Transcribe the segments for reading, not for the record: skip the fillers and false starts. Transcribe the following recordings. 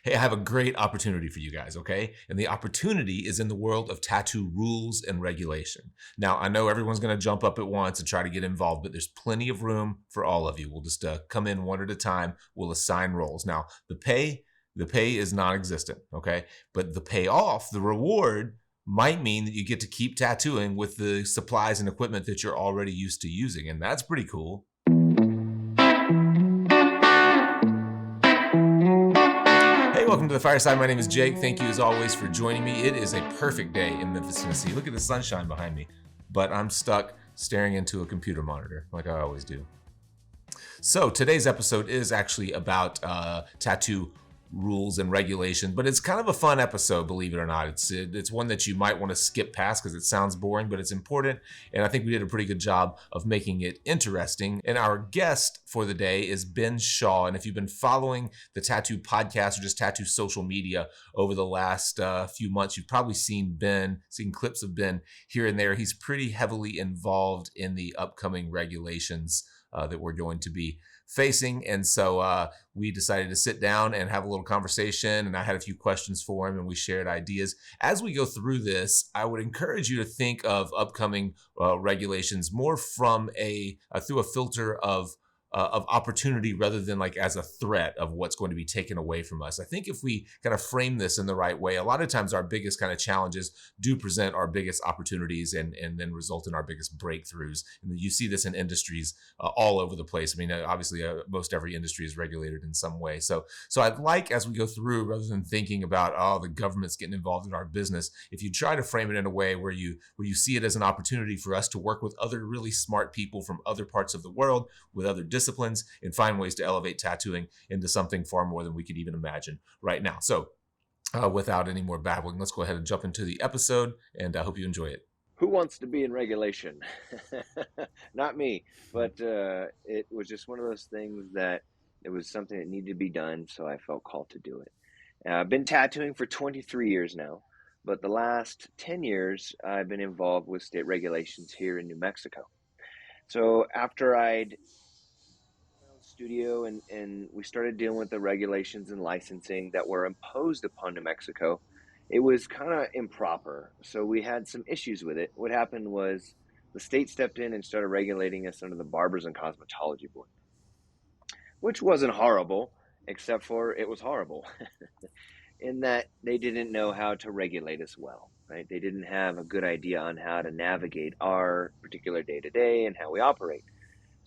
Hey, I have a great opportunity for you guys, okay? And the opportunity is in the world of tattoo rules and regulation. Now, I know everyone's going to jump up at once and try to get involved, but there's plenty of room for all of you. We'll just come in one at a time. We'll assign roles. Now, the pay is non-existent, okay? But the payoff, the reward, might mean that you get to keep tattooing with the supplies and equipment that you're already used to using, and that's pretty cool. Welcome to the Fireside. My name is Jake. Thank you as always for joining me. It is a perfect day in Memphis, Tennessee. Look at the sunshine behind me, but I'm stuck staring into a computer monitor like I always do. So today's episode is actually about tattoo rules and regulations, but it's kind of a fun episode, believe it or not. It's one that you might want to skip past because it sounds boring, but it's important, and I think we did a pretty good job of making it interesting. And our guest for the day is Ben Shaw, and if you've been following the Tattoo podcast or just Tattoo social media over the last few months, you've probably seen clips of Ben here and there. He's pretty heavily involved in the upcoming regulations that we're going to be facing. And so we decided to sit down and have a little conversation, and I had a few questions for him and we shared ideas. As we go through this, I would encourage you to think of upcoming regulations more from through a filter of opportunity rather than like as a threat of what's going to be taken away from us. I think if we kind of frame this in the right way, a lot of times our biggest kind of challenges do present our biggest opportunities and then result in our biggest breakthroughs. And you see this in industries all over the place. I mean, obviously most every industry is regulated in some way. So I'd like, as we go through, rather than thinking about, oh, the government's getting involved in our business, if you try to frame it in a way where you see it as an opportunity for us to work with other really smart people from other parts of the world, with other disciplines, and find ways to elevate tattooing into something far more than we could even imagine right now. So without any more babbling, let's go ahead and jump into the episode, and I hope you enjoy it. Who wants to be in regulation? Not me, but it was just one of those things that it was something that needed to be done, so I felt called to do it. I've been tattooing for 23 years now, but the last 10 years I've been involved with state regulations here in New Mexico. So after I'd studio and we started dealing with the regulations and licensing that were imposed upon New Mexico, it was kind of improper. So we had some issues with it. What happened was the state stepped in and started regulating us under the Barbers and Cosmetology Board, which wasn't horrible, except for it was horrible in that they didn't know how to regulate us well, right? They didn't have a good idea on how to navigate our particular day-to-day and how we operate.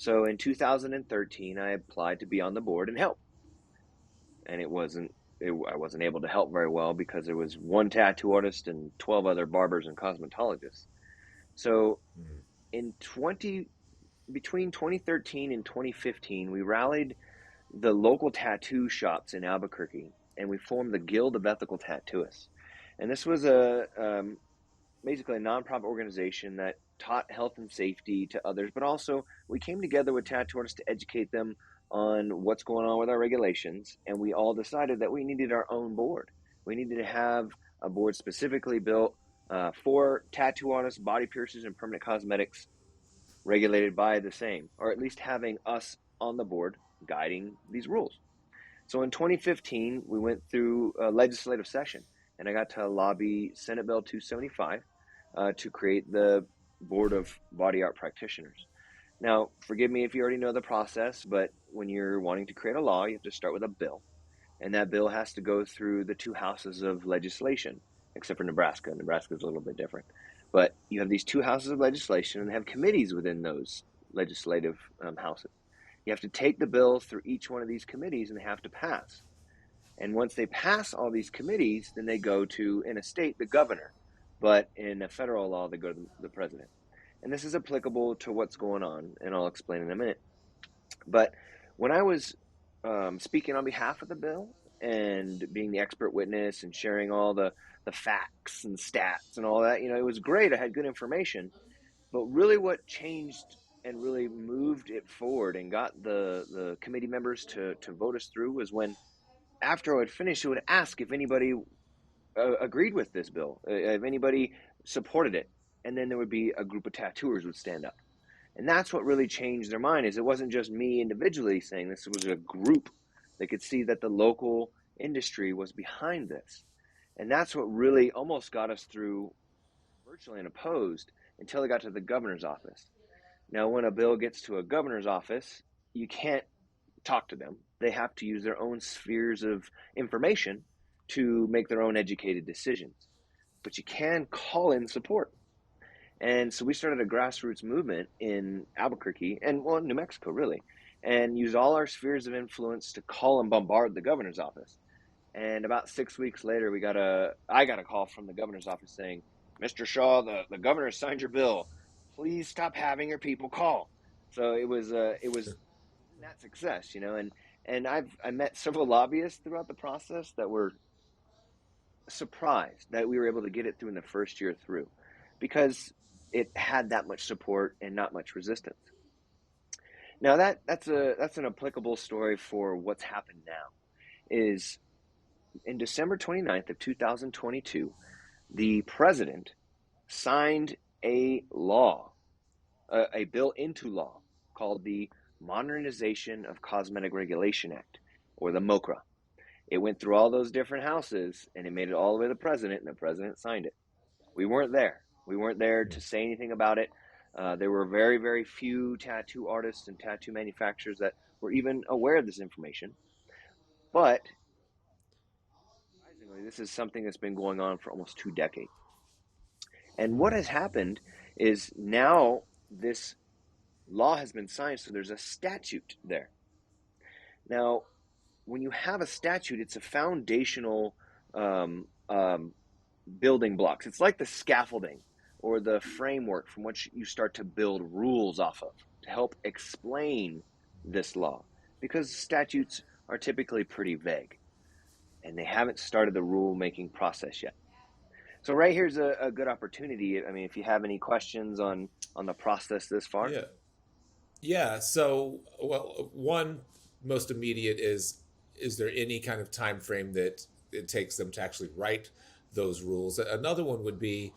So in 2013, I applied to be on the board and help. And I wasn't able to help very well because there was one tattoo artist and 12 other barbers and cosmetologists. So between 2013 and 2015, we rallied the local tattoo shops in Albuquerque, and we formed the Guild of Ethical Tattooists. And this was basically a nonprofit organization that taught health and safety to others, but also we came together with tattoo artists to educate them on what's going on with our regulations, and we all decided that we needed our own board. We needed to have a board specifically built for tattoo artists, body piercers, and permanent cosmetics, regulated by the same, or at least having us on the board guiding these rules. So in 2015, we went through a legislative session, and I got to lobby Senate Bill 275 to create the Board of Body Art Practitioners. Now, forgive me if you already know the process, but when you're wanting to create a law, you have to start with a bill. And that bill has to go through the two houses of legislation, except for Nebraska. Nebraska is a little bit different. But you have these two houses of legislation, and they have committees within those legislative houses. You have to take the bill through each one of these committees, and they have to pass. And once they pass all these committees, then they go to, in a state, the governor. But in a federal law, they go to the president. And this is applicable to what's going on, and I'll explain in a minute. But when I was speaking on behalf of the bill and being the expert witness and sharing all the facts and stats and all that, it was great. I had good information. But really what changed and really moved it forward and got the committee members to vote us through was when, after I would finish, it would ask if anybody agreed with this bill, if anybody supported it, and then there would be a group of tattooers would stand up. And that's what really changed their mind, is it wasn't just me individually saying this, it was a group. They could see that the local industry was behind this. And that's what really almost got us through virtually unopposed until it got to the governor's office. Now, when a bill gets to a governor's office, you can't talk to them. They have to use their own spheres of information to make their own educated decisions. But you can call in support. And so we started a grassroots movement in Albuquerque and, well, New Mexico, really, and used all our spheres of influence to call and bombard the governor's office. And about 6 weeks later, I got a call from the governor's office saying, "Mr. Shaw, the governor signed your bill. Please stop having your people call." So it was that success, and I met several lobbyists throughout the process that were surprised that we were able to get it through in the first year through, because it had that much support and not much resistance. Now that's an applicable story for what's happened now. Is in December 29th of 2022, the president signed a bill into law called the Modernization of Cosmetic Regulation Act, or the MOCRA. It went through all those different houses and it made it all the way to the president, and the president signed it. We weren't there. We weren't there to say anything about it. There were very, very few tattoo artists and tattoo manufacturers that were even aware of this information. But surprisingly, this is something that's been going on for almost 2 decades. And what has happened is now this law has been signed, so there's a statute there. Now, when you have a statute, it's a foundational building blocks. It's like the scaffolding or the framework from which you start to build rules off of to help explain this law, because statutes are typically pretty vague and they haven't started the rule-making process yet. So right here's a good opportunity. I mean, if you have any questions on the process this far. Yeah. So, well, one most immediate is there any kind of time frame that it takes them to actually write those rules? Another one would be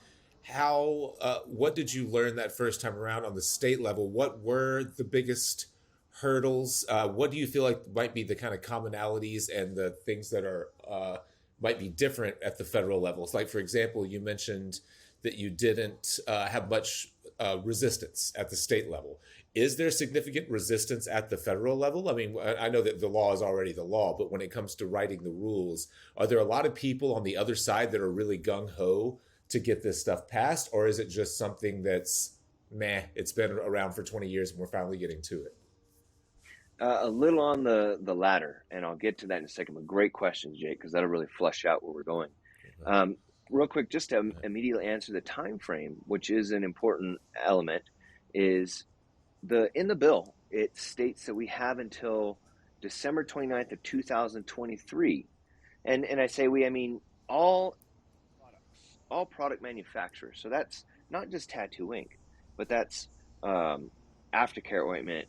what did you learn that first time around on the state level? What were the biggest hurdles? What do you feel like might be the kind of commonalities and the things that are might be different at the federal level? It's like, for example, you mentioned that you didn't have much resistance at the state level. Is there significant resistance at the federal level? I mean, I know that the law is already the law, but when it comes to writing the rules, are there a lot of people on the other side that are really gung-ho to get this stuff passed? Or is it just something that's, it's been around for 20 years and we're finally getting to it? A little on the latter, and I'll get to that in a second. But great questions, Jake, because that'll really flesh out where we're going. Real quick, just to immediately answer the time frame, which is an important element, is in the bill, it states that we have until December 29th of 2023. And I say we, I mean all product manufacturers. So that's not just tattoo ink, but that's aftercare ointment,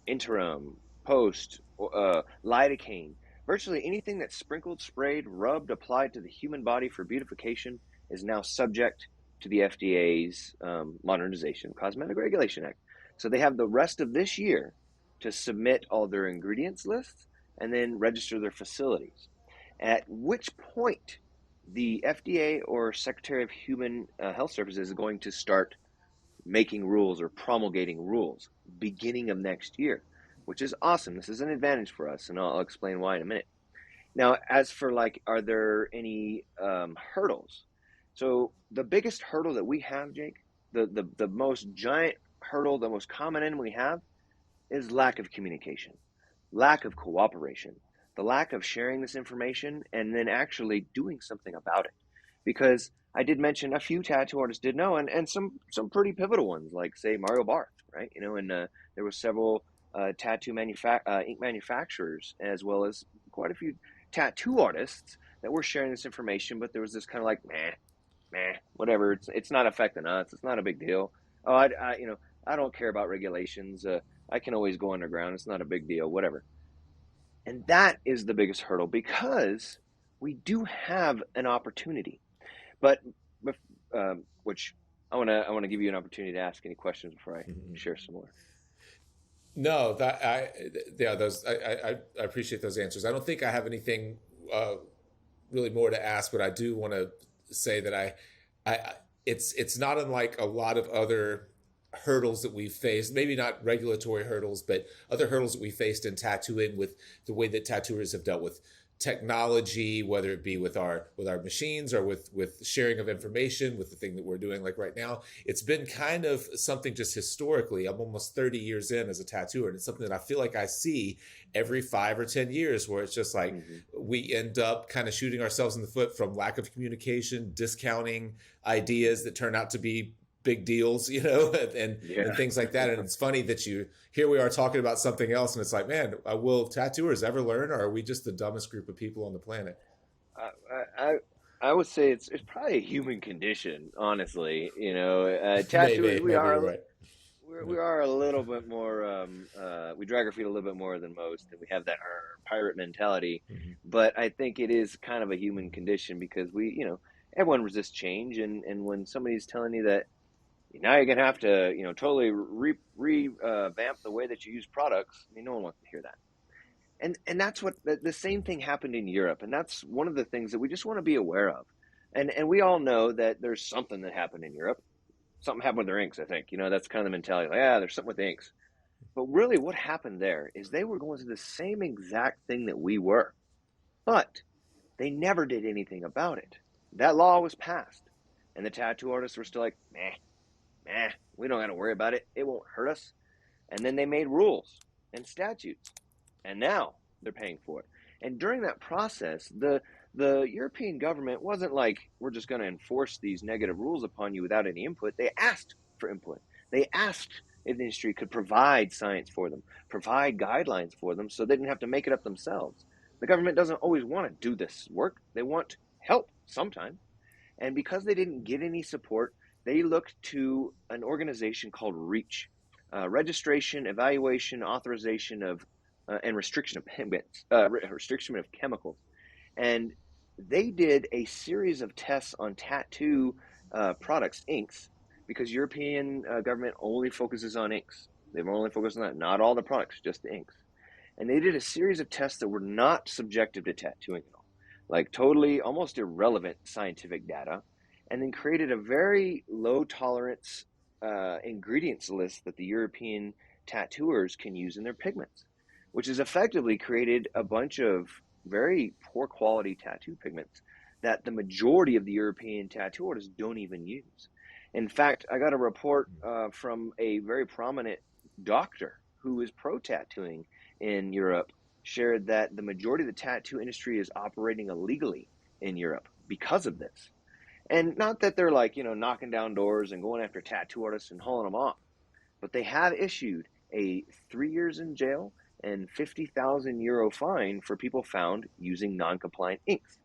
interim, post, lidocaine. Virtually anything that's sprinkled, sprayed, rubbed, applied to the human body for beautification is now subject to the FDA's Modernization of Cosmetic Regulation Act. So they have the rest of this year to submit all their ingredients lists and then register their facilities. At which point the FDA or Secretary of Human Health Services is going to start making rules or promulgating rules beginning of next year, which is awesome. This is an advantage for us, and I'll explain why in a minute. Now, as for are there any hurdles? So the biggest hurdle that we have, Jake, the most giant hurdle, the most common enemy we have is lack of communication, lack of cooperation, the lack of sharing this information and then actually doing something about it. Because I did mention a few tattoo artists did know, and some pretty pivotal ones, like say Mario Barth, right? And there were several tattoo ink manufacturers, as well as quite a few tattoo artists that were sharing this information, but there was this kind of like, whatever, it's not affecting us, it's not a big deal. Oh, I don't care about regulations. I can always go underground. It's not a big deal, whatever. And that is the biggest hurdle, because we do have an opportunity, but which I want to give you an opportunity to ask any questions before I share some more. No, I appreciate those answers. I don't think I have anything really more to ask, but I do want to say that it's not unlike a lot of other hurdles that we've faced, maybe not regulatory hurdles, but other hurdles that we faced in tattooing, with the way that tattooers have dealt with technology, whether it be with our machines or with sharing of information, with the thing that we're doing like right now. It's been kind of something just historically. I'm almost 30 years in as a tattooer, and it's something that I feel like I see every 5 or 10 years, where it's just like we end up kind of shooting ourselves in the foot from lack of communication, discounting ideas that turn out to be big deals, and things like that. And it's funny that here we are talking about something else, and it's like, man, will tattooers ever learn, or are we just the dumbest group of people on the planet? I would say it's probably a human condition, honestly. Tattooers, Maybe you're right. we are a little bit more we drag our feet a little bit more than most, and we have that pirate mentality. But I think it is kind of a human condition, because everyone resists change, and when somebody's telling you that now you're gonna have to totally revamp the way that you use products, no one wants to hear that. And that's what the same thing happened in Europe, and that's one of the things that we just want to be aware of. And we all know that there's something that happened in Europe. Something happened with their inks, I think. That's kind of the mentality. Like, there's something with the inks. But really what happened there is they were going through the same exact thing that we were. But they never did anything about it. That law was passed. And the tattoo artists were still like, we don't got to worry about it. It won't hurt us. And then they made rules and statutes. And now they're paying for it. And during that process, the European government wasn't like, we're just going to enforce these negative rules upon you without any input. They asked for input. They asked if the industry could provide science for them, provide guidelines for them, so they didn't have to make it up themselves. The government doesn't always want to do this work. They want help sometimes. And because they didn't get any support, they looked to an organization called REACH, Registration, Evaluation, Authorization of and Restriction of Pigments, restriction of chemicals. And they did a series of tests on tattoo products, inks, because European government only focuses on inks. They've only focused on that, not all the products, just the inks. And they did a series of tests that were not subjective to tattooing at all, like totally almost irrelevant scientific data, and then created a very low tolerance ingredients list that the European tattooers can use in their pigments, which has effectively created a bunch of very poor quality tattoo pigments that the majority of the European tattoo artists don't even use. In fact, I got a report from a very prominent doctor who is pro-tattooing in Europe, shared that the majority of the tattoo industry is operating illegally in Europe because of this. And not that they're like, knocking down doors and going after tattoo artists and hauling them off, but they have issued a 3 years in jail and 50,000 euro fine for people found using non-compliant inks,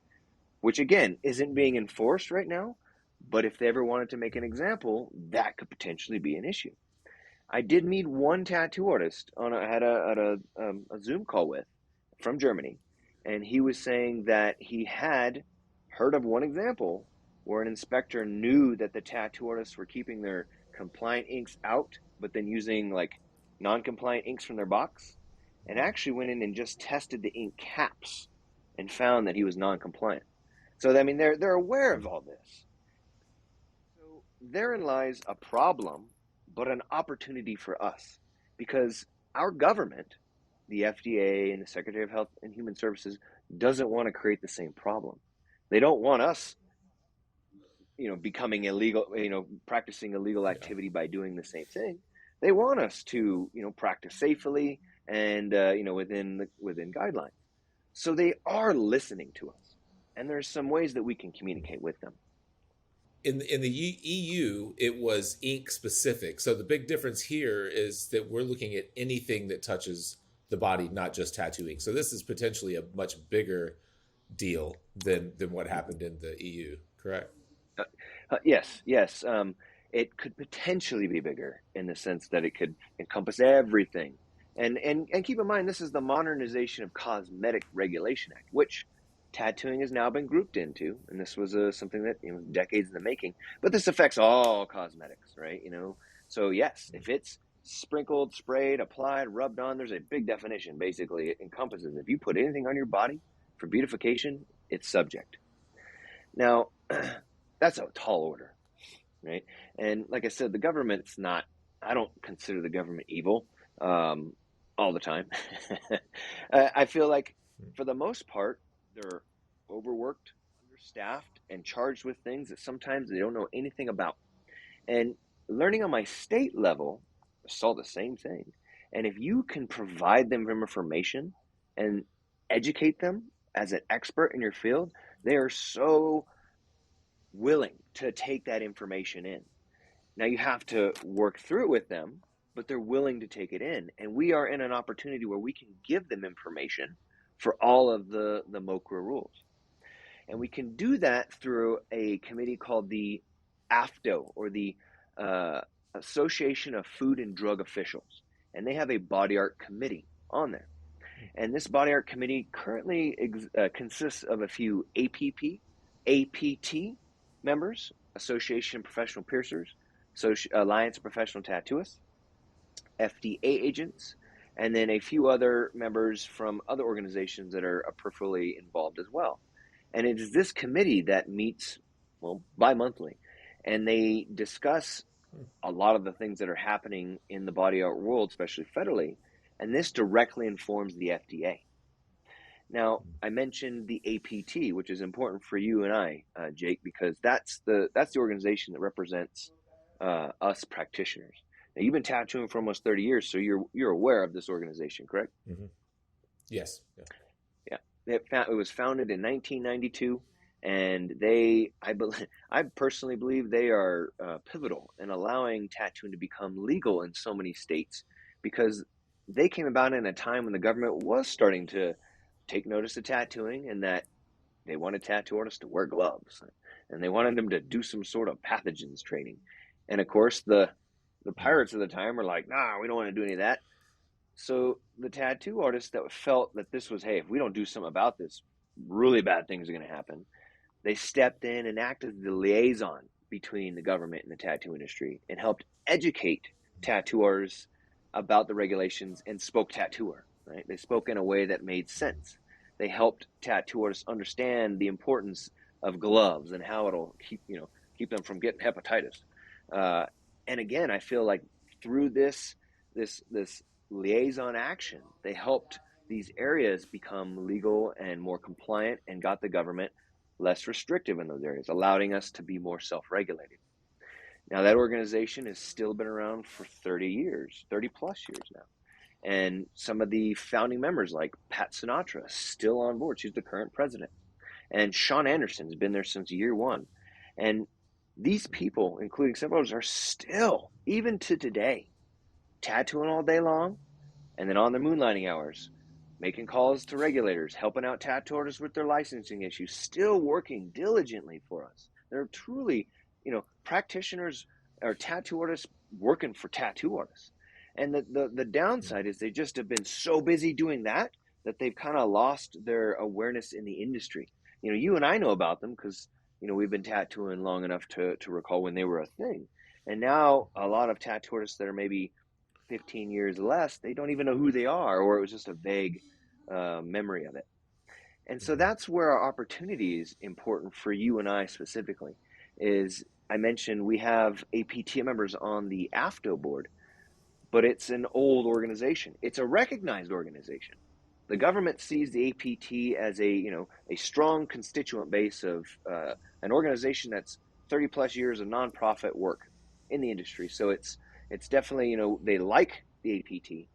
which again isn't being enforced right now. But if they ever wanted to make an example, that could potentially be an issue. I did meet one tattoo artist I had a Zoom call with, from Germany, and he was saying that he had heard of one example where an inspector knew that the tattoo artists were keeping their compliant inks out, but then using like non-compliant inks from their box, and actually went in and just tested the ink caps and found that he was non-compliant. So I mean, they're aware of all this. So therein lies a problem, but an opportunity for us, because our government, the FDA and the Secretary of Health and Human Services, doesn't want to create the same problem. They don't want us, becoming illegal, practicing illegal activity by doing the same thing. They want us to, practice safely and, within guidelines. So they are listening to us, and there's some ways that we can communicate with them. In the EU, it was ink specific. So the big difference here is that we're looking at anything that touches the body, not just tattoo ink. So this is potentially a much bigger deal than what happened in the EU, correct? Yes. It could potentially be bigger in the sense that it could encompass everything. And keep in mind, this is the Modernization of Cosmetic Regulation Act, which tattooing has now been grouped into, and this was something that decades in the making. But this affects all cosmetics, right? So yes, if it's sprinkled, sprayed, applied, rubbed on, there's a big definition. Basically, it encompasses if you put anything on your body For beautification, it's subject. Now, that's a tall order, right? And like I said, the government's not, I don't consider the government evil all the time. I feel like for the most part, they're overworked, understaffed, and charged with things that sometimes they don't know anything about. And learning on my state level, I saw the same thing. And if you can provide them information and educate them as an expert in your field, they are so willing to take that information in. Now you have to work through it with them, but they're willing to take it in. And we are in an opportunity where we can give them information for all of the MOCRA rules. And we can do that through a committee called the AFDO, or the Association of Food and Drug Officials. And they have a body art committee on there. And this body art committee currently consists of a few APT members, Association of Professional Piercers, Alliance of Professional Tattooists, FDA agents, and then a few other members from other organizations that are peripherally involved as well. And it is this committee that meets, well, bi-monthly, and they discuss a lot of the things that are happening in the body art world, especially federally, and this directly informs the FDA. Now, I mentioned the APT, which is important for you and I, Jake, because that's the organization that represents us practitioners. Now, you've been tattooing for almost 30 years, so you're aware of this organization, correct? Mm-hmm. Yes. Yeah. It was founded in 1992, and I personally believe they are pivotal in allowing tattooing to become legal in so many states, because they came about in a time when the government was starting to take notice of tattooing, and that they wanted tattoo artists to wear gloves, and they wanted them to do some sort of pathogens training. And of course, the pirates of the time were like, nah, we don't want to do any of that. So the tattoo artists that felt that this was, hey, if we don't do something about this, really bad things are going to happen, they stepped in and acted as the liaison between the government and the tattoo industry, and helped educate tattoo artists about the regulations, and spoke tattooer, right? They spoke in a way that made sense. They helped tattoo artists understand the importance of gloves and how it'll keep them from getting hepatitis. And again, I feel like through this liaison action, they helped these areas become legal and more compliant, and got the government less restrictive in those areas, allowing us to be more self-regulated. Now, that organization has still been around for 30 plus years now. And some of the founding members, like Pat Sinatra, still on board. She's the current president. And Sean Anderson's been there since year one. And these people, including several others, are still, even to today, tattooing all day long, and then on their moonlighting hours, making calls to regulators, helping out tattoo artists with their licensing issues, still working diligently for us. They're truly, practitioners or tattoo artists working for tattoo artists. And the downside is they just have been so busy doing that they've kind of lost their awareness in the industry. You and I know about them because, we've been tattooing long enough to recall when they were a thing. And now a lot of tattoo artists that are maybe 15 years less, they don't even know who they are, or it was just a vague memory of it. And so that's where our opportunity is important for you and I specifically. Is I mentioned we have APT members on the AFDO board, but it's an old organization. It's a recognized organization. The government sees the APT as a strong constituent base of an organization that's 30 plus years of nonprofit work in the industry. So it's definitely, they like the APT,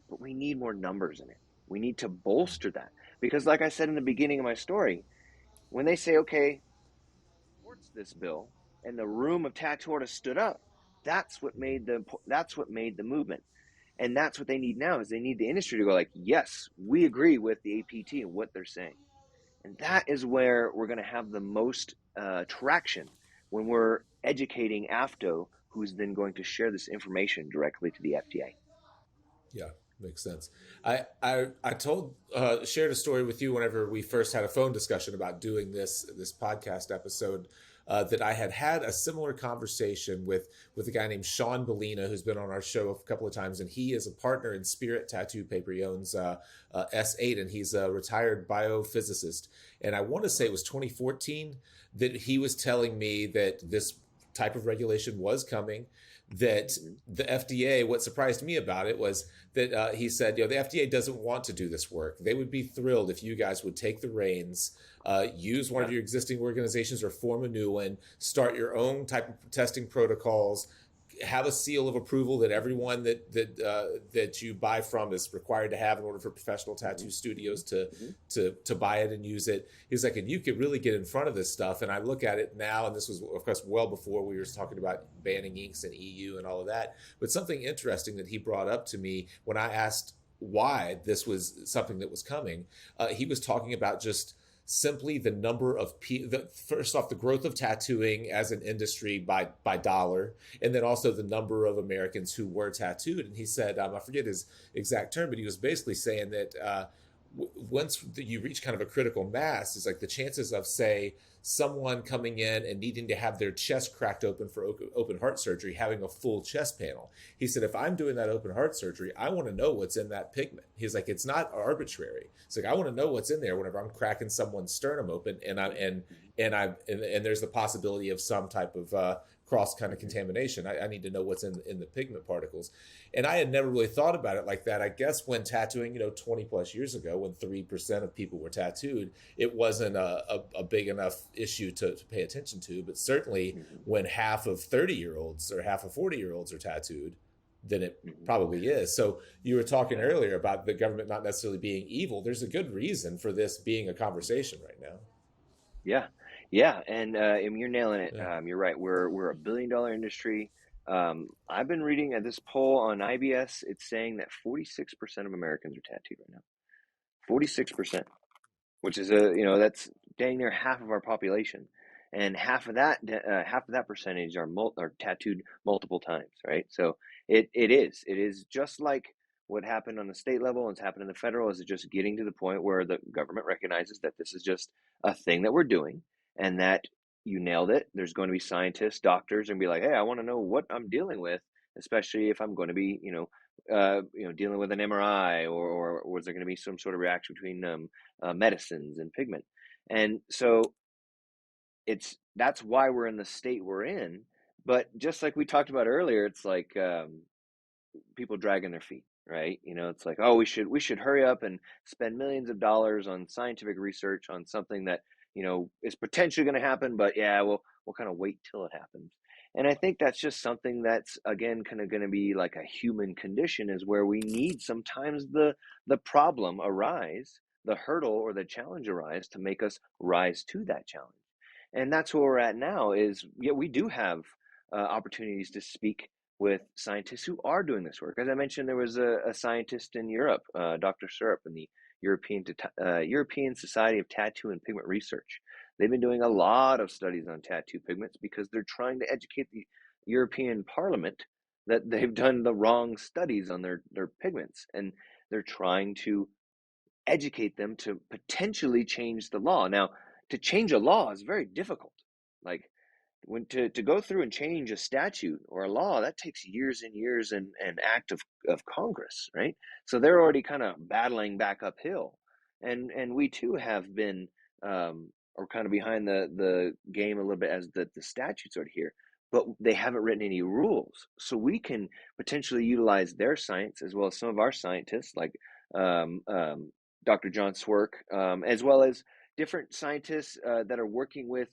but we need more numbers in it. We need to bolster that, because like I said in the beginning of my story, when they say, okay, supports this bill, and the room of tattoo artists stood up, that's what made the movement. And that's what they need now, is they need the industry to go like, yes, we agree with the APT and what they're saying. And that is where we're going to have the most traction, when we're educating AFDO, who's then going to share this information directly to the FDA. Yeah, makes sense. I shared a story with you whenever we first had a phone discussion about doing this podcast episode. that I had a similar conversation with a guy named Sean Bellina, who's been on our show a couple of times, and he is a partner in Spirit Tattoo Paper. He owns S8, and he's a retired biophysicist. And I want to say it was 2014 that he was telling me that this type of regulation was coming, that the FDA, what surprised me about it was that he said, the FDA doesn't want to do this work. They would be thrilled if you guys would take the reins, use one of your existing organizations or form a new one, start your own type of testing protocols, have a seal of approval that everyone that you buy from is required to have in order for professional tattoo studios to buy it and use it. He's like, and you could really get in front of this stuff. And I look at it now, and this was, of course, well before we were talking about banning inks and EU and all of that. But something interesting that he brought up to me when I asked why this was something that was coming, he was talking about just simply the number of first off, the growth of tattooing as an industry by dollar, and then also the number of Americans who were tattooed. And he said, I forget his exact term, but he was basically saying that once you reach kind of a critical mass, is like the chances of, say, someone coming in and needing to have their chest cracked open for open heart surgery, having a full chest panel. He said, if I'm doing that open heart surgery, I want to know what's in that pigment. He's like, it's not arbitrary. It's like, I want to know what's in there whenever I'm cracking someone's sternum open, and there's the possibility of some type of cross kind of contamination. I need to know what's in the pigment particles. And I had never really thought about it like that. I guess when tattooing, 20 plus years ago, when 3% of people were tattooed, it wasn't a big enough issue to pay attention to. But certainly when half of 30-year-olds or half of 40-year-olds are tattooed, then it probably is. So you were talking earlier about the government not necessarily being evil. There's a good reason for this being a conversation right now. Yeah, and you're nailing it. You're right. We're $1 billion industry. I've been reading at this poll on IBS. It's saying that 46% of Americans are tattooed right now. 46%, which is that's dang near half of our population, and half of that percentage are tattooed multiple times, right? So it is just like what happened on the state level and it's happened in the federal. Is it just getting to the point where the government recognizes that this is just a thing that we're doing, and that you nailed it. There's going to be scientists, doctors, and be like, hey, I want to know what I'm dealing with, especially if I'm going to be, dealing with an MRI, or was there going to be some sort of reaction between medicines and pigment? And so that's why we're in the state we're in. But just like we talked about earlier, it's like people dragging their feet, right? It's like, oh, we should hurry up and spend millions of dollars on scientific research on something that is potentially going to happen, but we'll kind of wait till it happens. And I think that's just something that's, again, kind of going to be like a human condition, is where we need sometimes the problem arise, the hurdle or the challenge arise, to make us rise to that challenge. And that's where we're at now. Is we do have opportunities to speak with scientists who are doing this work. As I mentioned, there was a scientist in Europe, Dr. Syrup, in the European Society of Tattoo and Pigment Research. They've been doing a lot of studies on tattoo pigments because they're trying to educate the European Parliament that they've done the wrong studies on their pigments, and they're trying to educate them to potentially change the law. Now, to change a law is very difficult. Like, when to go through and change a statute or a law, that takes years and years and act of Congress, right? So they're already kind of battling back uphill, and we too have been or kind of behind the game a little bit, as the statutes are here, but they haven't written any rules. So we can potentially utilize their science, as well as some of our scientists, like Dr. John Swerk, as well as different scientists that are working with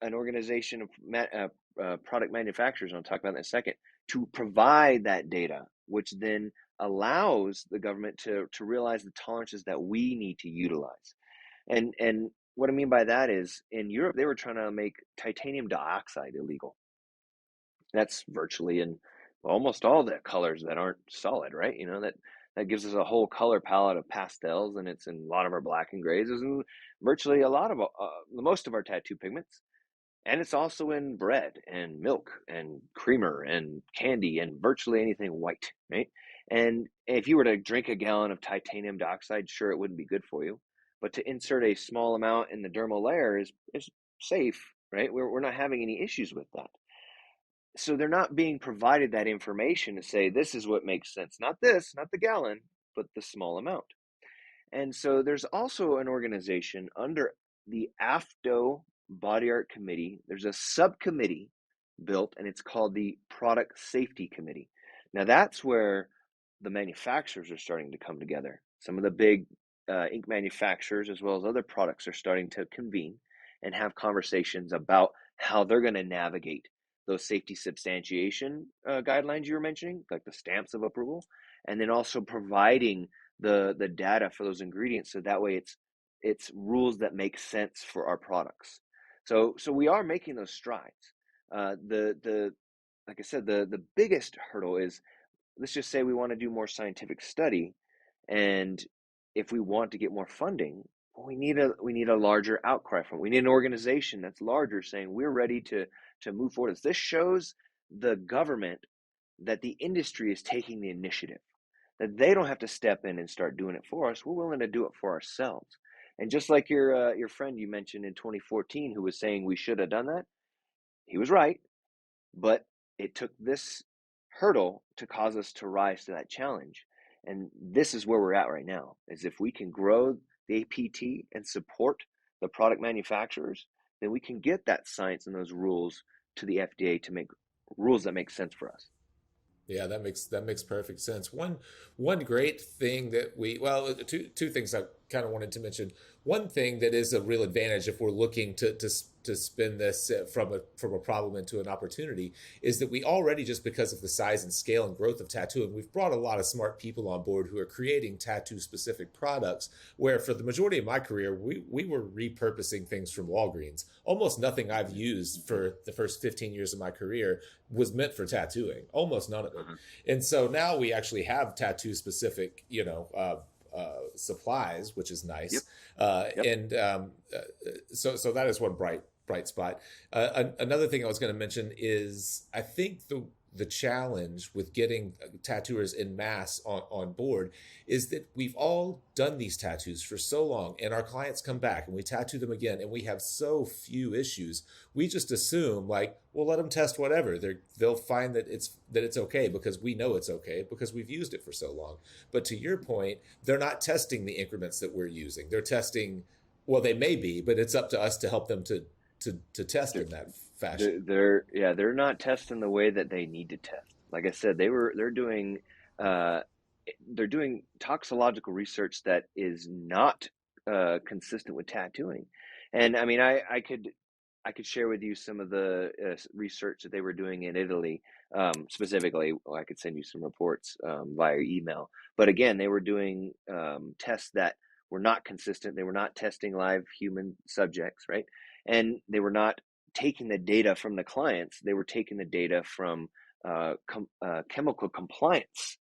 an organization of product manufacturers, and I'll talk about that in a second, to provide that data, which then allows the government to realize the tolerances that we need to utilize. And what I mean by that is, in Europe, they were trying to make titanium dioxide illegal. That's virtually in almost all the colors that aren't solid, right? That gives us a whole color palette of pastels, and it's in a lot of our black and grays, and virtually a lot of most of our tattoo pigments. And it's also in bread and milk and creamer and candy and virtually anything white, right? And if you were to drink a gallon of titanium dioxide, sure, it wouldn't be good for you. But to insert a small amount in the dermal layer is safe, right? We're not having any issues with that. So they're not being provided that information to say, this is what makes sense. Not this, not the gallon, but the small amount. And so there's also an organization under the AFDO Body Art Committee. There's a subcommittee built, and it's called the Product Safety Committee. Now, that's where the manufacturers are starting to come together. Some of the big ink manufacturers, as well as other products, are starting to convene and have conversations about how they're going to navigate those safety substantiation guidelines you were mentioning, like the stamps of approval, and then also providing the data for those ingredients, so that way it's rules that make sense for our products. So we are making those strides. The like I said, the biggest hurdle is, let's just say we want to do more scientific study, and if we want to get more funding, well, we need a larger outcry from it. We need an organization that's larger saying we're ready to move forward. This shows the government that the industry is taking the initiative, that they don't have to step in and start doing it for us. We're willing to do it for ourselves. And just like your friend you mentioned in 2014 who was saying we should have done that, he was right, but it took this hurdle to cause us to rise to that challenge. And this is where we're at right now, is if we can grow the APT and support the product manufacturers, then we can get that science and those rules to the FDA to make rules that make sense for us. Yeah, that makes perfect sense. One great thing that two things I kind of wanted to mention. One thing that is a real advantage if we're looking to spin this from a problem into an opportunity is that we already, just because of the size and scale and growth of tattooing, we've brought a lot of smart people on board who are creating tattoo specific products. Where for the majority of my career, we were repurposing things from Walgreens. Almost nothing I've used for the first 15 years of my career was meant for tattooing. Almost none of it. And so now we actually have tattoo specific, supplies, which is Yep. nice. Yep. And so that is one bright spot. Another thing I was going to mention is I think the challenge with getting tattooers in mass on board is that we've all done these tattoos for so long, and our clients come back and we tattoo them again, and we have so few issues. We just assume, like, we'll let them test whatever. They'll find that it's okay because we know it's okay because we've used it for so long. But to your point, they're not testing the increments that we're using. They're testing, well, they may be, but it's up to us to help them to test in that fashion. They're not testing the way that they need to test. Like I said, uh, they're doing toxicological research that is not consistent with tattooing. And I mean, I could share with you some of the research that they were doing in Italy, specifically. Well, I could send you some reports via email. But again, they were doing tests that were not consistent. They were not testing live human subjects, right? And they were not taking the data from the clients. They were taking the data from chemical compliance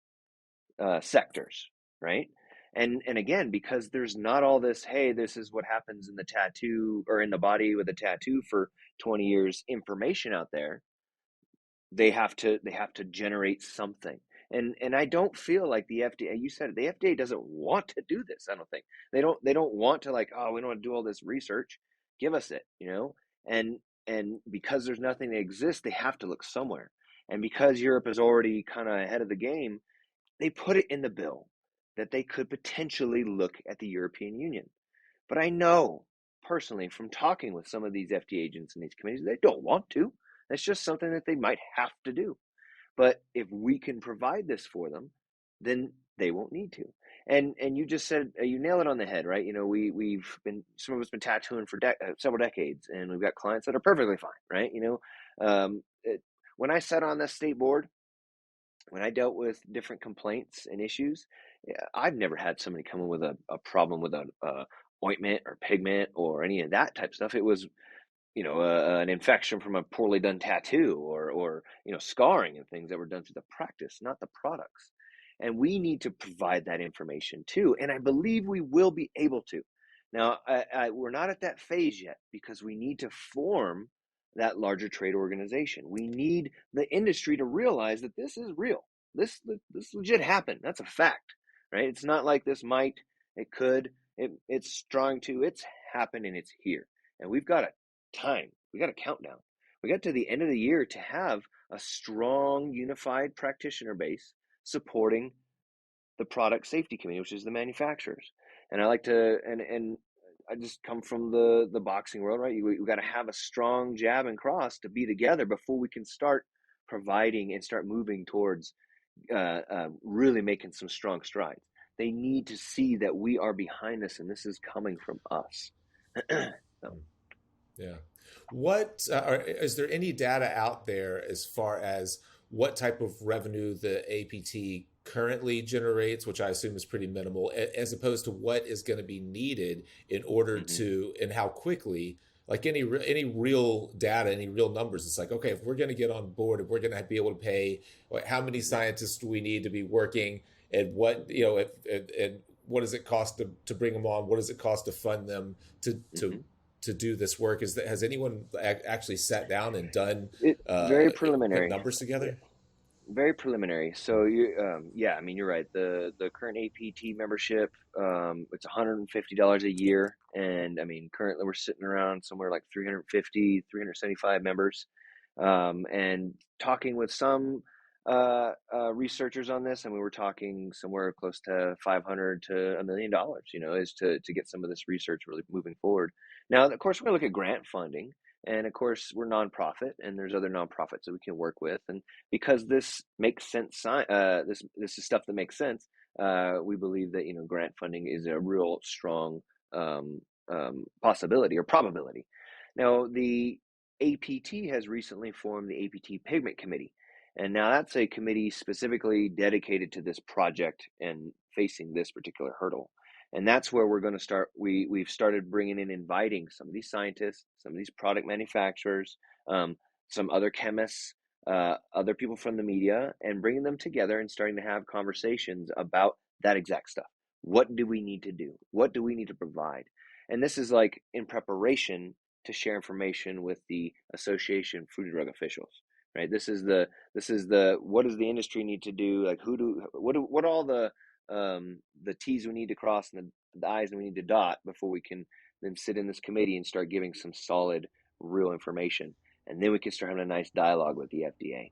sectors, right? And again, because there's not all this, hey, this is what happens in the tattoo or in the body with a tattoo for 20 years information out there, they have to generate something. And I don't feel like the FDA, you said it, the FDA doesn't want to do this. I don't think they don't want to, like, oh, we don't want to do all this research. Give us it. And because there's nothing that exists, they have to look somewhere. And because Europe is already kind of ahead of the game, they put it in the bill that they could potentially look at the European Union. But I know personally from talking with some of these FDA agents and these committees, they don't want to. That's just something that they might have to do. But if we can provide this for them, then they won't need to. And you just said, you nail it on the head, right? We've been, some of us been tattooing for several decades, and we've got clients that are perfectly fine, right? When I sat on the state board, when I dealt with different complaints and issues, I've never had somebody come in with a problem with a ointment or pigment or any of that type of stuff. It was, an infection from a poorly done tattoo, or scarring and things that were done through the practice, not the products. And we need to provide that information too. And I believe we will be able to. Now, we're not at that phase yet because we need to form that larger trade organization. We need the industry to realize that this is real. This legit happened. That's a fact, right? It's not like this might, it could, it's strong to, it's happened and it's here. And we've got we got a countdown. We got to the end of the year to have a strong, unified practitioner base supporting the product safety committee, which is the manufacturers. And I like to, and I just come from the boxing world, right? We got to have a strong jab and cross to be together before we can start providing and start moving towards really making some strong strides. They need to see that we are behind this and this is coming from us. So. Yeah. Is there any data out there as far as what type of revenue the APT currently generates, which I assume is pretty minimal, as opposed to what is going to be needed in order to, and how quickly, like any real data, any real numbers? It's like, okay, if we're going to get on board, if we're going to be able to pay, how many scientists do we need to be working, and what, and what does it cost to bring them on? What does it cost to fund them to do this work? Has anyone actually sat down and done very preliminary put numbers together? Very preliminary. So I mean, you're right. The current APT membership, it's $150 a year, and I mean, currently we're sitting around somewhere like 350, 375 members, and talking with some researchers on this, and we were talking somewhere close to $500 to $1 million, is to get some of this research really moving forward. Now, of course, we're going to look at grant funding, and of course, we're nonprofit, and there's other nonprofits that we can work with, and because this makes sense, this is stuff that makes sense. We believe that grant funding is a real strong possibility or probability. Now, the APT has recently formed the APT Pigment Committee. And now that's a committee specifically dedicated to this project and facing this particular hurdle. And that's where we're going to start. We've started bringing in, inviting some of these scientists, some of these product manufacturers, some other chemists, other people from the media, and bringing them together and starting to have conversations about that exact stuff. What do we need to do? What do we need to provide? And this is like in preparation to share information with the Association of Food and Drug Officials. Right. This is the what does the industry need to do? Like what all the T's we need to cross and the I's we need to dot before we can then sit in this committee and start giving some solid, real information, and then we can start having a nice dialogue with the FDA.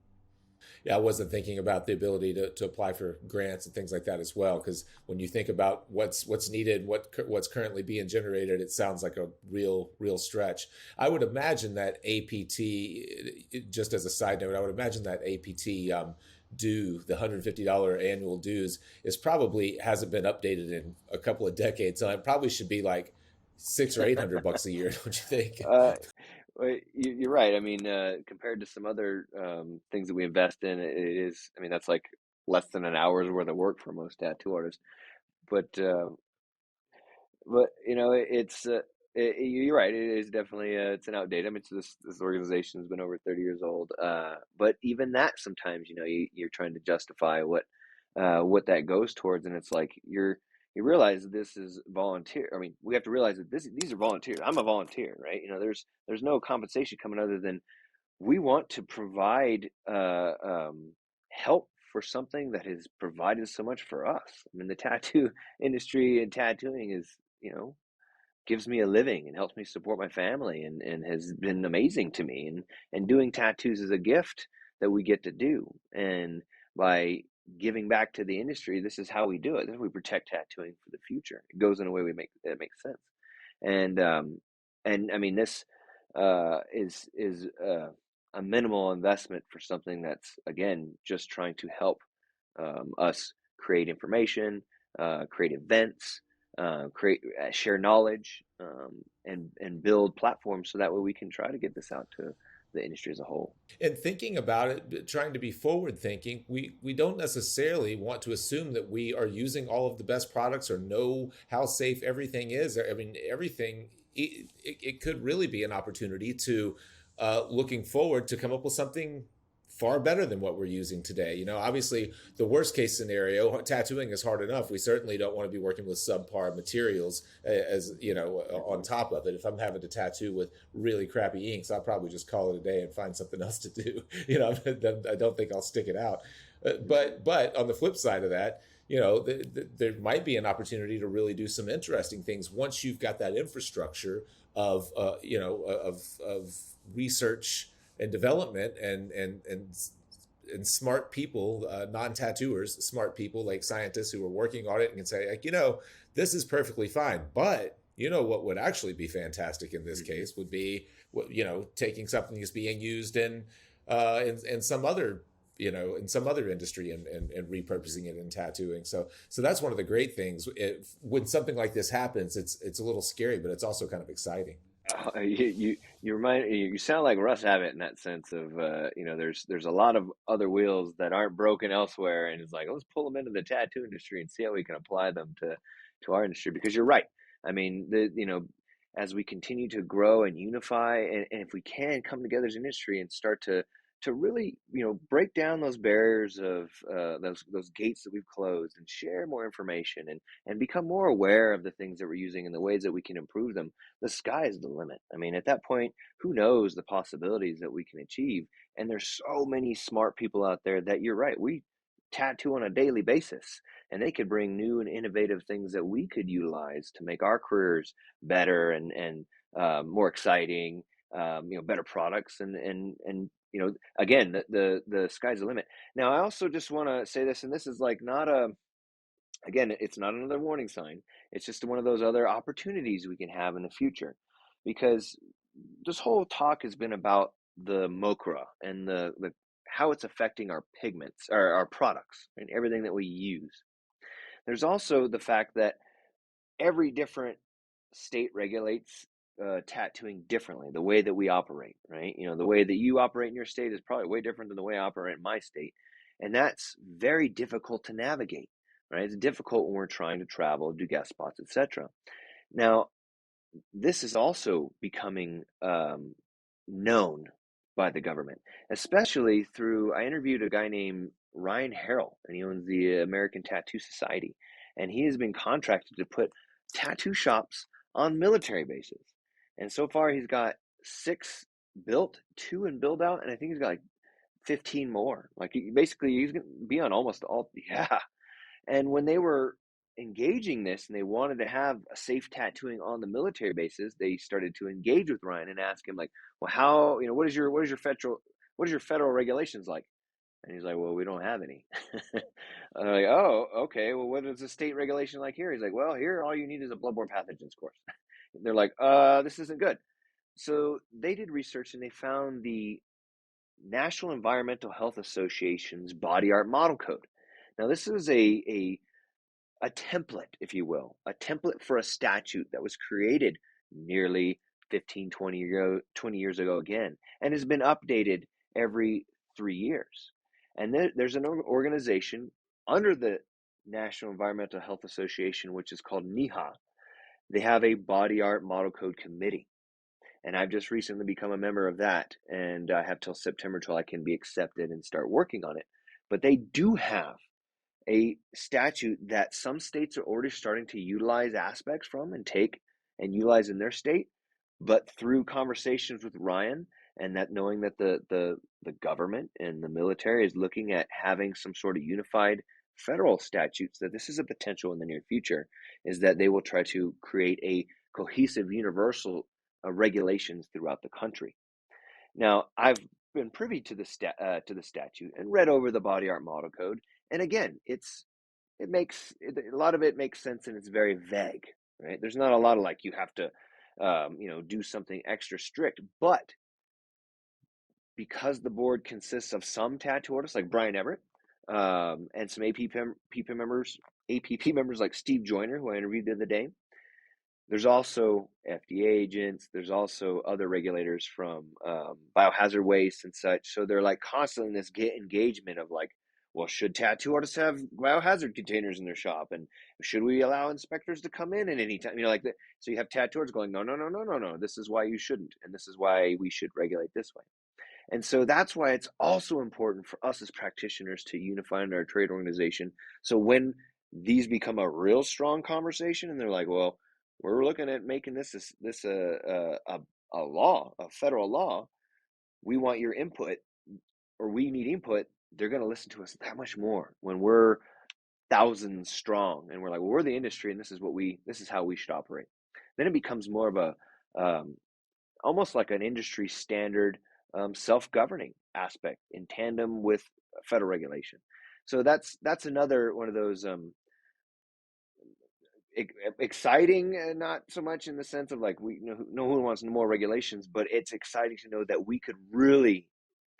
Yeah, I wasn't thinking about the ability to apply for grants and things like that as well. Because when you think about what's needed, what's currently being generated, it sounds like a real stretch. I would imagine that APT, just as a side note, I would imagine that APT due, the $150 annual dues, hasn't been updated in a couple of decades. So it probably should be like $600 or $800 a year, don't you think? You're right. I mean, compared to some other things that we invest in, it is. I mean, that's like less than an hour's worth of work for most tattoo artists. But it's you're right. It is definitely it's an outdated. I mean, this organization has been over 30 years old. But even that, sometimes you're trying to justify what that goes towards, and it's like you realize this is volunteer. I mean, we have to realize that these are volunteers. I'm a volunteer, right? There's no compensation coming other than we want to provide help for something that has provided so much for us. I mean, the tattoo industry and tattooing is, gives me a living and helps me support my family and has been amazing to me. And doing tattoos is a gift that we get to do. And by giving back to the industry, this is how we do it. This is how we protect tattooing for the future. It goes in a way that makes sense. And I mean, this is a minimal investment for something that's, again, just trying to help us create information, create events, share knowledge, and build platforms so that way we can try to get this out to the industry as a whole. And thinking about it, trying to be forward thinking, we don't necessarily want to assume that we are using all of the best products or know how safe everything is. I mean, everything, it could really be an opportunity to looking forward to come up with something far better than what we're using today. Obviously the worst case scenario, tattooing is hard enough. We certainly don't want to be working with subpar materials on top of it. If I'm having to tattoo with really crappy inks, I'll probably just call it a day and find something else to do. I don't think I'll stick it out. But on the flip side of that, there might be an opportunity to really do some interesting things once you've got that infrastructure of of research and development and smart people, non-tattooers, smart people like scientists who are working on it and can say, like, this is perfectly fine. But what would actually be fantastic in this case would be, taking something that's being used in some other in some other industry and repurposing it in tattooing. So that's one of the great things. When something like this happens, it's a little scary, but it's also kind of exciting. You sound like Russ Abbott in that sense of there's a lot of other wheels that aren't broken elsewhere, and it's like, let's pull them into the tattoo industry and see how we can apply them to our industry. Because you're right. I mean, as we continue to grow and unify, and if we can come together as an industry and start to really break down those barriers of those gates that we've closed, and share more information, and become more aware of the things that we're using and the ways that we can improve them, the sky is the limit. I mean, at that point, who knows the possibilities that we can achieve? And there's so many smart people out there that, you're right, we tattoo on a daily basis, and they could bring new and innovative things that we could utilize to make our careers better and more exciting, better products, and again, the sky's the limit. Now, I also just want to say this, and this is like not again, it's not another warning sign. It's just one of those other opportunities we can have in the future, because this whole talk has been about the MOCRA and the how it's affecting our pigments, or our products, and everything that we use. There's also the fact that every different state regulates tattooing differently, the way that we operate, right? The way that you operate in your state is probably way different than the way I operate in my state. And that's very difficult to navigate, right? It's difficult when we're trying to travel, do guest spots, etc. Now, this is also becoming known by the government, especially through, I interviewed a guy named Ryan Harrell, and he owns the American Tattoo Society, and he has been contracted to put tattoo shops on military bases. And so far, he's got 6 built, 2 in build out, and I think he's got like 15 more. Like, basically, he's going to be on almost all. Yeah. And when they were engaging this and they wanted to have a safe tattooing on the military bases, they started to engage with Ryan and ask him, like, well, how, what is your federal regulations like? And he's like, well, we don't have any. And they're like, oh, okay. Well, what is the state regulation like here? He's like, well, here, all you need is a bloodborne pathogens course. They're like, this isn't good. So they did research and they found the National Environmental Health Association's Body Art Model Code. Now, this is a template, if you will, a template for a statute that was created nearly 15, 20 years ago again, and has been updated every 3 years. And there's an organization under the National Environmental Health Association, which is called NEHA. They have a body art model code committee. And I've just recently become a member of that. And I have till September till I can be accepted and start working on it. But they do have a statute that some states are already starting to utilize aspects from and take and utilize in their state. But through conversations with Ryan, and that knowing that the government and the military is looking at having some sort of unified federal statutes, that this is a potential in the near future, is that they will try to create a cohesive universal regulations throughout the country. Now, I've been privy to the statute and read over the body art model code, and again, a lot of it makes sense, and it's very vague, right? There's not a lot of, like, you have to do something extra strict, but because the board consists of some tattoo artists like Brian Everett, and some APP members like Steve Joyner, who I interviewed the other day. There's also FDA agents. There's also other regulators from biohazard waste and such. So they're like constantly in this engagement of like, well, should tattoo artists have biohazard containers in their shop? And should we allow inspectors to come in at any time? Like that. So you have tattoo artists going, no, no, no, no, no, no. This is why you shouldn't. And this is why we should regulate this way. And so that's why it's also important for us as practitioners to unify in our trade organization. So when these become a real strong conversation and they're like, well, we're looking at making this a law, a federal law, we want your input, or we need input, they're going to listen to us that much more when we're thousands strong and we're like, well, we're the industry and this is how we should operate. Then it becomes more of a almost like an industry standard self-governing aspect in tandem with federal regulation. So that's another one of those exciting, not so much in the sense of like we know no one wants more regulations, but it's exciting to know that we could really,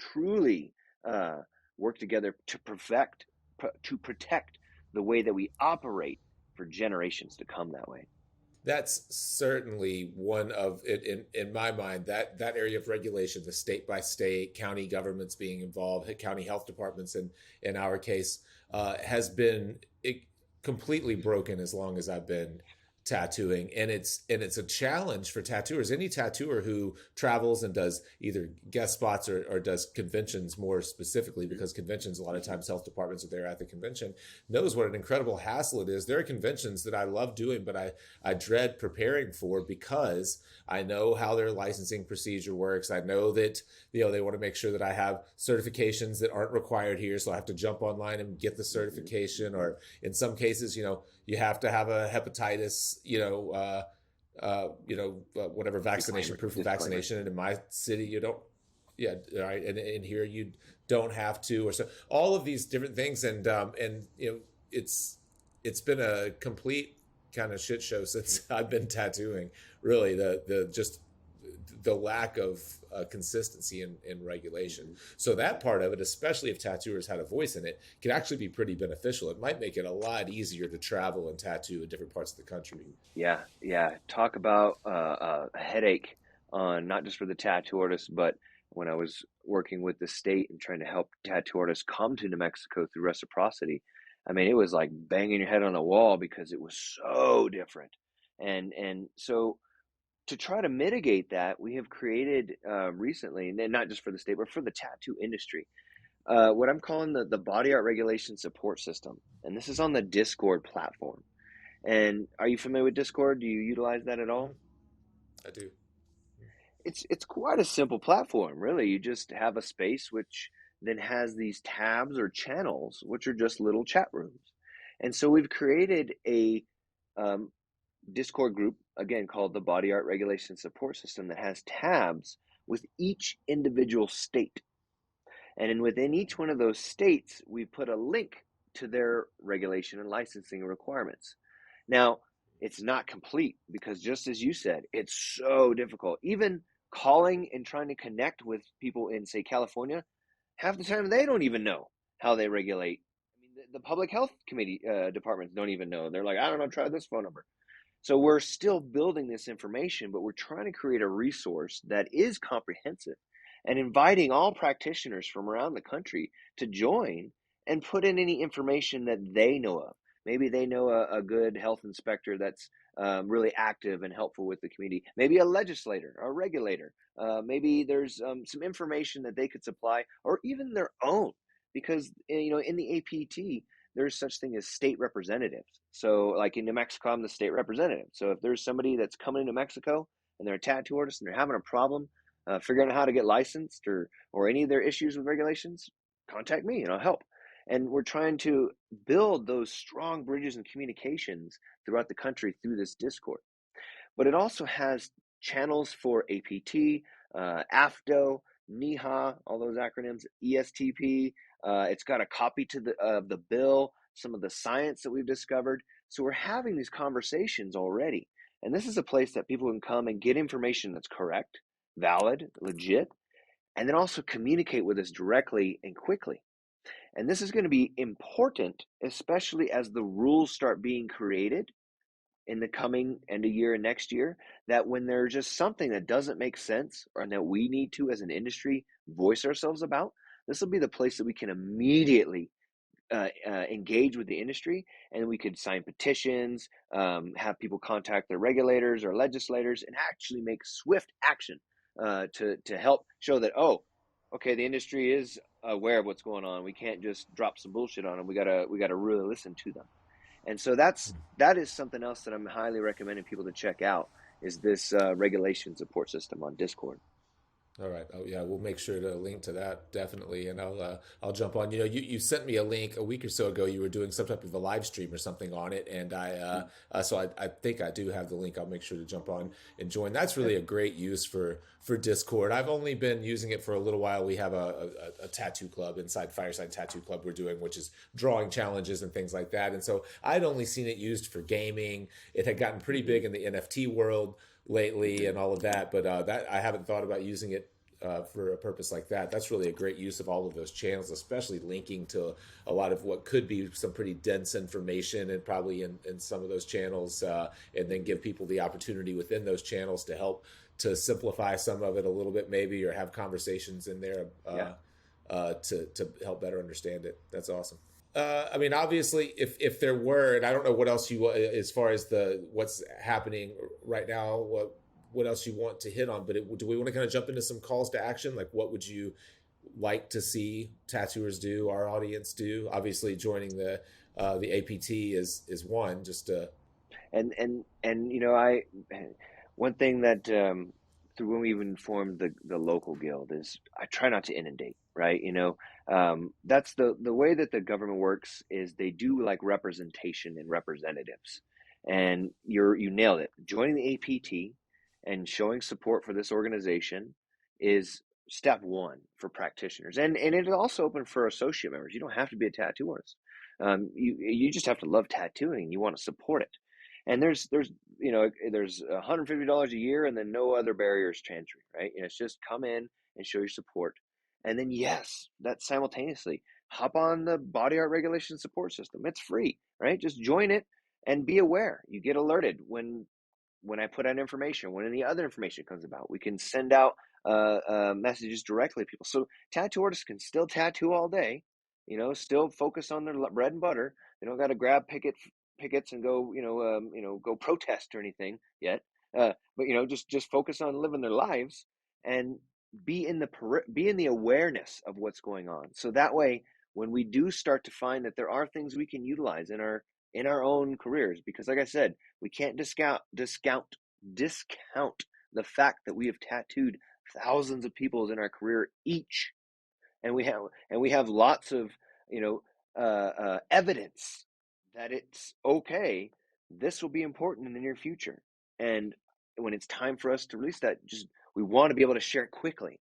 truly uh, work together to protect the way that we operate for generations to come that way. That's certainly one of it in my mind, that area of regulation, the state by state, county governments being involved, county health departments in our case, has been completely broken as long as I've been tattooing, and it's a challenge for tattooers. Any tattooer who travels and does either guest spots or does conventions, more specifically, because conventions, a lot of times health departments are there at the convention, knows what an incredible hassle it is. There are conventions that I love doing, but I dread preparing for, because I know how their licensing procedure works. I know that they want to make sure that I have certifications that aren't required here, so I have to jump online and get the certification. Or in some cases, you have to have a hepatitis, whatever vaccination, proof of vaccination. And in my city, you don't. Yeah, right. And here you don't have to, or so. All of these different things, and it's been a complete kind of shit show since I've been tattooing. Really, the just the lack of consistency in regulation. So that part of it, especially if tattooers had a voice in it, can actually be pretty beneficial. It might make it a lot easier to travel and tattoo in different parts of the country. Yeah, yeah. Talk about a headache on not just for the tattoo artists, but when I was working with the state and trying to help tattoo artists come to New Mexico through reciprocity. I mean, it was like banging your head on the wall because it was so different. And so to try to mitigate that, we have created recently, and not just for the state, but for the tattoo industry, what I'm calling the body art regulation support system. And this is on the Discord platform. And are you familiar with Discord? Do you utilize that at Mm-hmm. all? I do. It's quite a simple platform, really. You just have a space which then has these tabs or channels, which are just little chat rooms. And so we've created a um, Discord group, again called the Body Art Regulation Support System, that has tabs with each individual state. And within each one of those states, we put a link to their regulation and licensing requirements. Now, it's not complete because, just as you said, it's so difficult. Even calling and trying to connect with people in, say, California, half the time they don't even know how they regulate. I mean, the public health committee departments don't even know. They're like, I don't know, try this phone number. So we're still building this information, but we're trying to create a resource that is comprehensive and inviting all practitioners from around the country to join and put in any information that they know of. Maybe they know a good health inspector that's really active and helpful with the community. Maybe a legislator, a regulator. Maybe there's some information that they could supply, or even their own. Because in the APT, there's such thing as state representatives. So like in New Mexico, I'm the state representative. So if there's somebody that's coming into Mexico and they're a tattoo artist and they're having a problem figuring out how to get licensed or any of their issues with regulations, contact me and I'll help. And we're trying to build those strong bridges and communications throughout the country through this Discord. But it also has channels for APT, AFDO, NEHA, all those acronyms, ESTP. It's got a copy to the bill, some of the science that we've discovered. So we're having these conversations already. And this is a place that people can come and get information that's correct, valid, legit, and then also communicate with us directly and quickly. And this is going to be important, especially as the rules start being created in the coming end of year and next year, that when there's just something that doesn't make sense or that we need to, as an industry, voice ourselves about, this will be the place that we can immediately engage with the industry, and we could sign petitions, have people contact their regulators or legislators, and actually make swift action to help show that, oh, okay, the industry is aware of what's going on. We can't just drop some bullshit on them. We gotta really listen to them. And so that is something else that I'm highly recommending people to check out, is this regulation support system on Discord. All right. Oh yeah, we'll make sure to link to that definitely, and I'll jump on. You sent me a link a week or so ago. You were doing some type of a live stream or something on it, and I think I do have the link. I'll make sure to jump on and join. That's Yep. really a great use for Discord. I've only been using it for a little while. We have a tattoo club inside Fireside Tattoo Club we're doing, which is drawing challenges and things like that. And so I'd only seen it used for gaming. It had gotten pretty Mm-hmm. big in the NFT world lately Mm-hmm. and all of that, but that I haven't thought about using it for a purpose like that. That's really a great use of all of those channels, especially linking to a lot of what could be some pretty dense information and probably in some of those channels, and then give people the opportunity within those channels to help to simplify some of it a little bit maybe, or have conversations in there Yeah. to help better understand it. That's awesome. I mean, obviously, if there were, and I don't know what else you, as far as the what's happening right now, what else you want to hit on, but do we want to kind of jump into some calls to action? Like, what would you like to see tattooers do, our audience do? Obviously, joining the APT is one. Just And I one thing that through when we even formed the local guild is I try not to inundate, right? That's the way that the government works is they do like representation and representatives, and you nailed it. Joining the APT and showing support for this organization is step one for practitioners, and it is also open for associate members. You don't have to be a tattoo artist. You just have to love tattooing. You want to support it, and there's $150 a year, and then no other barriers to entry, right? It's just come in and show your support, and then yes, that simultaneously hop on the body art regulation support system. It's free, right? Just join it and be aware. You get alerted when I put out information, when any other information comes about. We can send out messages directly to people. So tattoo artists can still tattoo all day, still focus on their bread and butter. They don't got to grab pickets and go, go protest or anything yet. But just focus on living their lives and be in the awareness of what's going on. So that way, when we do start to find that there are things we can utilize in our own careers, because like I said, we can't discount the fact that we have tattooed thousands of people in our career each, and we have lots of evidence that it's okay. This will be important in the near future, and when it's time for us to release that, just we want to be able to share it quickly.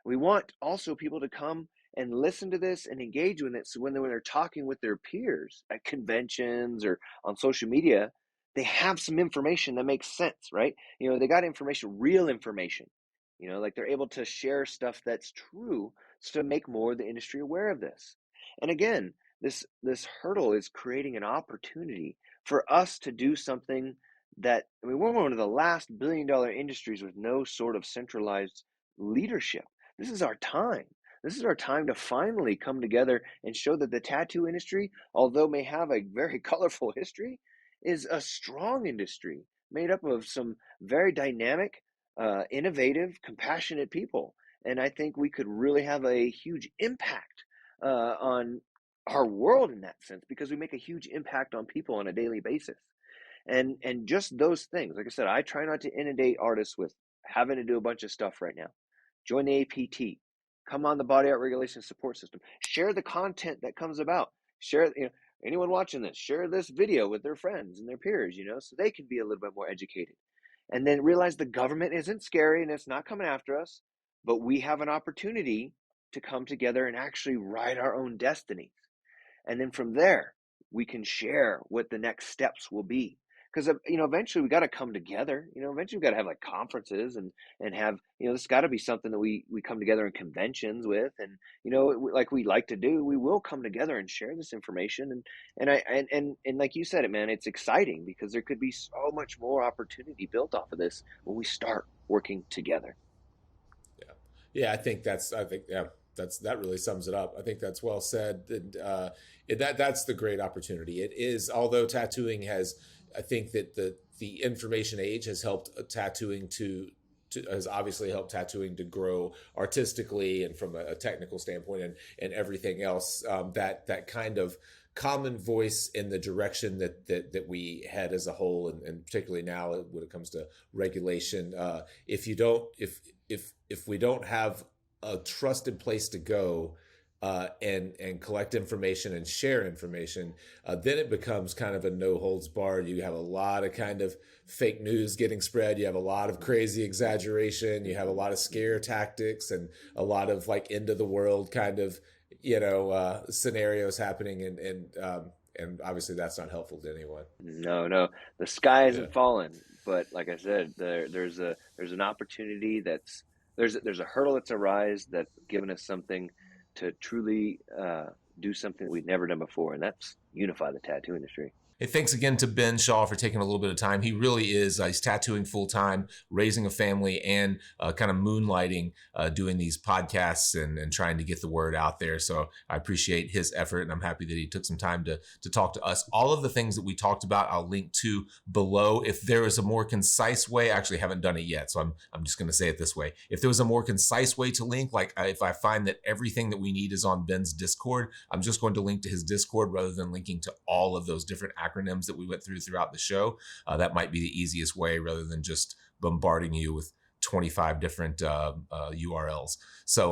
We want also people to come and listen to this and engage with it. So when they're talking with their peers at conventions or on social media, they have some information that makes sense, right? They got information, real information, like they're able to share stuff that's true to make more of the industry aware of this. And again, this hurdle is creating an opportunity for us to do something that, I mean, we're one of the last billion-dollar industries with no sort of centralized leadership. This is our time. This is our time to finally come together and show that the tattoo industry, although may have a very colorful history, is a strong industry made up of some very dynamic, innovative, compassionate people. And I think we could really have a huge impact on our world in that sense, because we make a huge impact on people on a daily basis. And just those things, like I said, I try not to inundate artists with having to do a bunch of stuff right now. Join the APT, come on the body art regulation support system, share the content that comes about, share, anyone watching this, share this video with their friends and their peers, so they can be a little bit more educated. And then realize the government isn't scary and it's not coming after us, but we have an opportunity to come together and actually write our own destiny. And then from there, we can share what the next steps will be. Because eventually we got to come together. Eventually we got to have like conferences and have, this got to be something that we come together in conventions with, and like we like to do, we will come together and share this information. And like you said it, man, it's exciting because there could be so much more opportunity built off of this when we start working together. yeah, yeah. I think yeah. That really sums it up. I think that's well said. And that's the great opportunity. It is, although tattooing has, I think that the information age has helped tattooing has obviously helped tattooing to grow artistically and from a technical standpoint and everything else. That kind of common voice in the direction that we head as a whole, and particularly now when it comes to regulation. If if we don't have a trusted place to go and collect information and share information, then it becomes kind of a no holds barred. You have a lot of kind of fake news getting spread. You have a lot of crazy exaggeration. You have a lot of scare tactics and a lot of like end of the world kind of, scenarios happening. And obviously that's not helpful to anyone. No, the sky isn't falling. But like I said, there's an opportunity there's a hurdle that's arise that's given us something to truly do something that we've never done before, and that's unify the tattoo industry. Hey, thanks again to Ben Shaw for taking a little bit of time. He really is, he's tattooing full time, raising a family, and kind of moonlighting, doing these podcasts and trying to get the word out there. So I appreciate his effort, and I'm happy that he took some time to talk to us. All of the things that we talked about, I'll link to below. If there is a more concise way, I actually haven't done it yet, so I'm just going to say it this way. If there was a more concise way to link, like if I find that everything that we need is on Ben's Discord, I'm just going to link to his Discord rather than linking to all of those different acronyms that we went throughout the show. That might be the easiest way rather than just bombarding you with 25 different URLs. So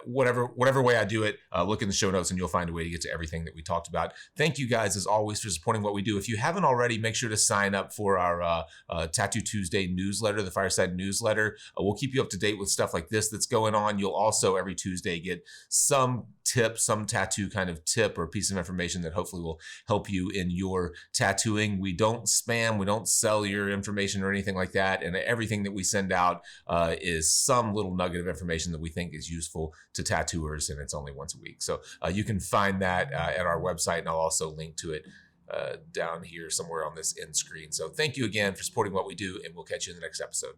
whatever way I do it, look in the show notes and you'll find a way to get to everything that we talked about. Thank you guys as always for supporting what we do. If you haven't already, make sure to sign up for our Tattoo Tuesday newsletter, the Fireside newsletter. We'll keep you up to date with stuff like this that's going on. You'll also every Tuesday get some tip, some tattoo kind of tip or piece of information that hopefully will help you in your tattooing. We don't spam, we don't sell your information or anything like that. And everything that we send out is some little nugget of information that we think is useful to tattooers, and it's only once a week. So you can find that at our website, and I'll also link to it down here somewhere on this end screen. So thank you again for supporting what we do, and we'll catch you in the next episode.